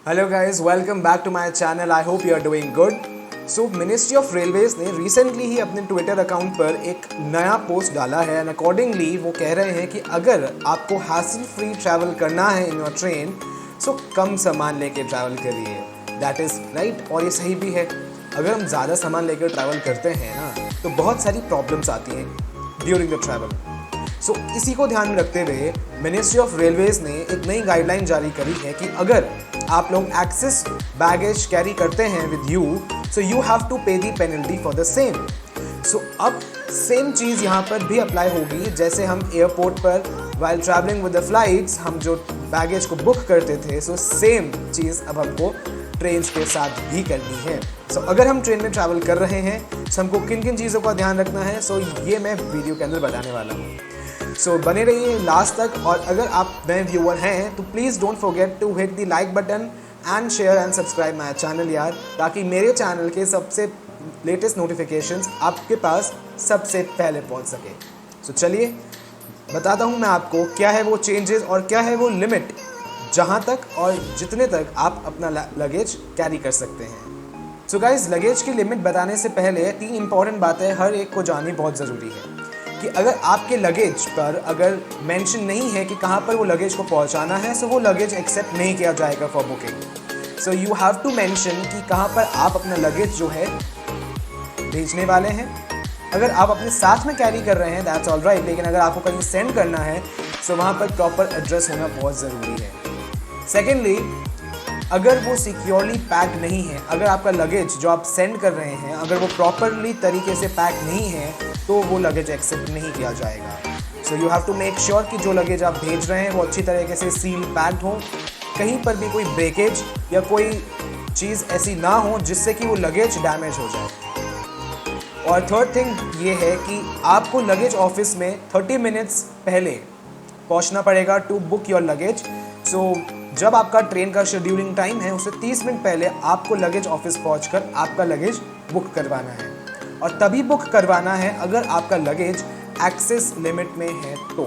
Hello guys, welcome back to my channel. I hope you are doing good. So ministry of railways ने recently ही अपने Twitter account पर एक नया post डाला है एंड अकॉर्डिंगली वो कह रहे हैं कि अगर आपको हैसल फ्री ट्रैवल करना है इन योर ट्रेन, सो कम सामान लेके ट्रैवल करिए। दैट इज़ राइट, और ये सही भी है। अगर हम ज़्यादा सामान लेकर ट्रैवल करते हैं ना, तो बहुत सारी प्रॉब्लम्स आती हैं ड्यूरिंग द ट्रैवल। सो इसी को ध्यान में रखते हुए मिनिस्ट्री ऑफ रेलवेज ने एक नई गाइडलाइन जारी करी है कि अगर आप लोग एक्सेस बैगेज कैरी करते हैं with you, so you have to pay the penalty for the same. सो अब सेम चीज़ यहाँ पर भी अप्लाई होगी। जैसे हम एयरपोर्ट पर while travelling with the flights हम जो बैगेज को बुक करते थे, सो सेम चीज़ अब हमको ट्रेन के साथ भी करनी है। सो अगर हम ट्रेन में ट्रैवल कर रहे हैं, सो हमको किन किन चीज़ों का ध्यान रखना है, सो ये मैं वीडियो के अंदर बताने वाला हूँ। सो बने रहिए लास्ट तक। और अगर आप नए व्यूअर हैं तो please don't forget to hit the like button and share and subscribe my channel यार, ताकि मेरे चैनल के सबसे लेटेस्ट नोटिफिकेशंस आपके पास सबसे पहले पहुंच सके। सो चलिए बताता हूं मैं आपको क्या है वो चेंजेस और क्या है वो लिमिट, जहां तक और जितने तक आप अपना लगेज कैरी कर सकते हैं। सो गाइस, लगेज की लिमिट बताने से पहले 3 इंपॉर्टेंट बातें हर एक को जाननी बहुत ज़रूरी है। कि अगर आपके लगेज पर अगर मेंशन नहीं है कि कहाँ पर वो लगेज को पहुँचाना है, सो वो लगेज एक्सेप्ट नहीं किया जाएगा for booking. So you have to mention कि कहाँ पर आप अपना लगेज जो है भेजने वाले हैं। अगर आप अपने साथ में कैरी कर रहे हैं दैट्स ऑल राइट, लेकिन अगर आपको कहीं सेंड करना है, सो वहाँ पर प्रॉपर एड्रेस होना बहुत ज़रूरी है। सेकेंडली, अगर वो सिक्योरली पैक नहीं है, अगर आपका लगेज जो आप सेंड कर रहे हैं अगर वो प्रॉपरली तरीके से पैक नहीं है, तो वो लगेज एक्सेप्ट नहीं किया जाएगा। So you have to make sure कि जो लगेज आप भेज रहे हैं वो अच्छी तरीके से सील पैक्ड हो, कहीं पर भी कोई ब्रेकेज या कोई चीज़ ऐसी ना हो जिससे कि वो लगेज डैमेज हो जाए। और थर्ड थिंग ये है कि आपको लगेज ऑफिस में 30 मिनट्स पहले पहुंचना पड़ेगा टू बुक योर लगेज। सो जब आपका ट्रेन का शेड्यूलिंग टाइम है, उससे 30 मिनट पहले आपको लगेज ऑफिस पहुंचकर आपका लगेज बुक करवाना है। और तभी बुक करवाना है अगर आपका लगेज एक्सेस लिमिट में है तो।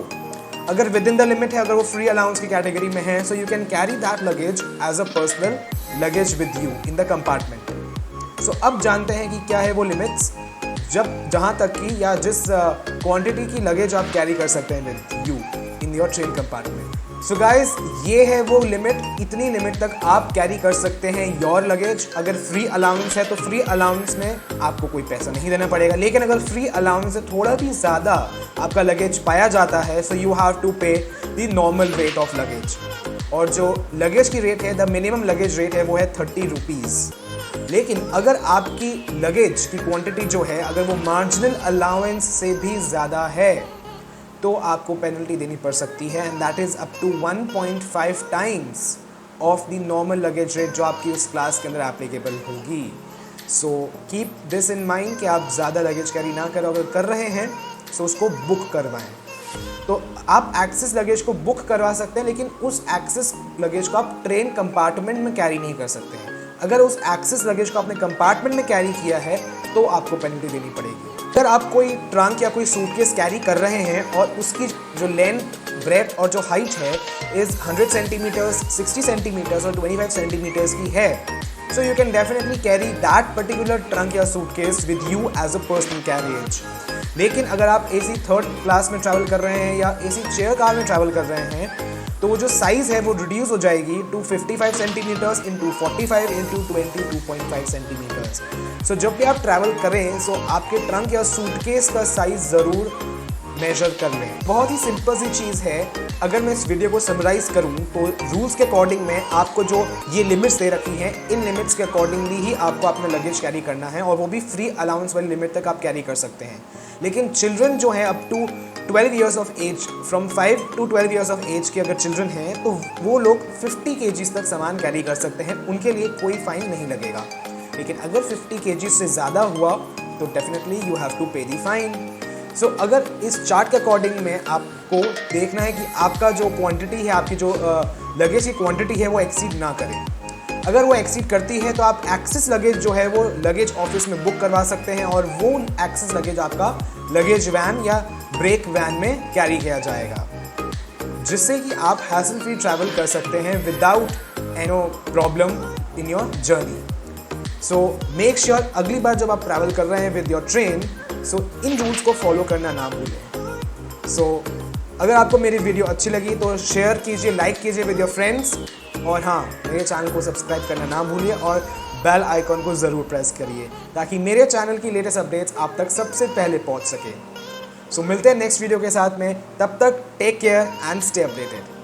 अगर विद इन द लिमिट है, अगर वो फ्री अलाउंस की कैटेगरी में है, so you can carry that luggage as a personal luggage with you in the compartment. So अब जानते हैं कि क्या है वो लिमिट्स, जहाँ तक कि या जिस क्वांटिटी की लगेज आप कैरी कर सकते हैं with you in your train compartment. So guys, ये है वो लिमिट, इतनी लिमिट तक आप कैरी कर सकते हैं योर लगेज। अगर फ्री अलाउंस है तो फ्री अलाउंस में आपको कोई पैसा नहीं देना पड़ेगा, लेकिन अगर फ्री अलाउंस से थोड़ा भी ज़्यादा आपका लगेज पाया जाता है, सो यू हैव टू पे the normal rate of luggage. और जो लगेज की रेट है, द मिनिमम लगेज रेट है, वो है 30 रुपीज़। लेकिन अगर आपकी लगेज की क्वांटिटी जो है अगर वो मार्जिनल अलाउंस से भी ज़्यादा है, तो आपको पेनल्टी देनी पड़ सकती है, and that is up to 1.5 times of the normal luggage rate जो आपकी उस क्लास के अंदर एप्लीकेबल होगी। So keep this in mind कि आप ज़्यादा लगेज कैरी ना करो। अगर कर रहे हैं सो उसको बुक करवाएं। तो आप एक्सेस लगेज को बुक करवा सकते हैं, लेकिन उस एक्सेस लगेज को आप ट्रेन कंपार्टमेंट में कैरी नहीं कर सकते हैं। अगर उस एक्सेस लगेज को आपने कंपार्टमेंट में कैरी किया है तो आपको पेनल्टी देनी पड़ेगी। अगर आप कोई ट्रंक या कोई सूटकेस कैरी कर रहे हैं और उसकी जो लेंथ, ब्रेथ और जो हाइट है इज़ 100 सेंटीमीटर्स, 60 सेंटीमीटर्स और 25 सेंटीमीटर्स की है, so you can definitely carry that particular trunk या suitcase with you as a personal carriage. लेकिन अगर आप AC 3rd क्लास में ट्रैवल कर रहे हैं या AC चेयर कार में ट्रैवल कर रहे हैं, तो वो जो साइज़ है वो रिड्यूस हो जाएगी to 55 centimetres into 45 into 22.5 centimetres. So जब भी आप ट्रैवल करें, सो आपके ट्रंक या सूटकेस का साइज़ ज़रूर मेजर कर लें। बहुत ही सिंपल सी चीज़ है। अगर मैं इस वीडियो को समराइज़ करूं तो रूल्स के अकॉर्डिंग में आपको जो ये लिमिट्स दे रखी हैं, इन लिमिट्स के अकॉर्डिंगली ही आपको अपना लगेज कैरी करना है, और वो भी फ्री अलाउंस वाली लिमिट तक आप कैरी कर सकते हैं। लेकिन चिल्ड्रन जो हैं up to 12 years of age, from 5 to 12 years of age के अगर चिल्ड्रन हैं, तो वो लोग 50 kg तक सामान कैरी कर सकते हैं, उनके लिए कोई फाइन नहीं लगेगा। लेकिन अगर 50 kg से ज़्यादा हुआ तो definitely you have to pay the fine. सो अगर इस चार्ट के अकॉर्डिंग में आपको देखना है कि आपका जो क्वांटिटी है, आपकी जो लगेज की क्वांटिटी है वो एक्सीड ना करे। अगर वो एक्सीड करती है तो आप एक्सेस लगेज जो है वो लगेज ऑफिस में बुक करवा सकते हैं, और वो एक्सेस लगेज आपका लगेज वैन या ब्रेक वैन में कैरी किया जाएगा, जिससे कि आप हैसल फ्री ट्रैवल कर सकते हैं without any problem in your journey. So make sure अगली बार जब आप ट्रैवल कर रहे हैं विद योर ट्रेन, सो इन रूल्स को फॉलो करना ना भूलें। सो अगर आपको मेरी वीडियो अच्छी लगी तो शेयर कीजिए, लाइक कीजिए विद योर फ्रेंड्स, और हाँ, मेरे चैनल को सब्सक्राइब करना ना भूलिए और बेल आइकॉन को ज़रूर प्रेस करिए ताकि मेरे चैनल की लेटेस्ट अपडेट्स आप तक सबसे पहले पहुंच सके। सो मिलते हैं नेक्स्ट वीडियो के साथ में, तब तक take care and stay updated.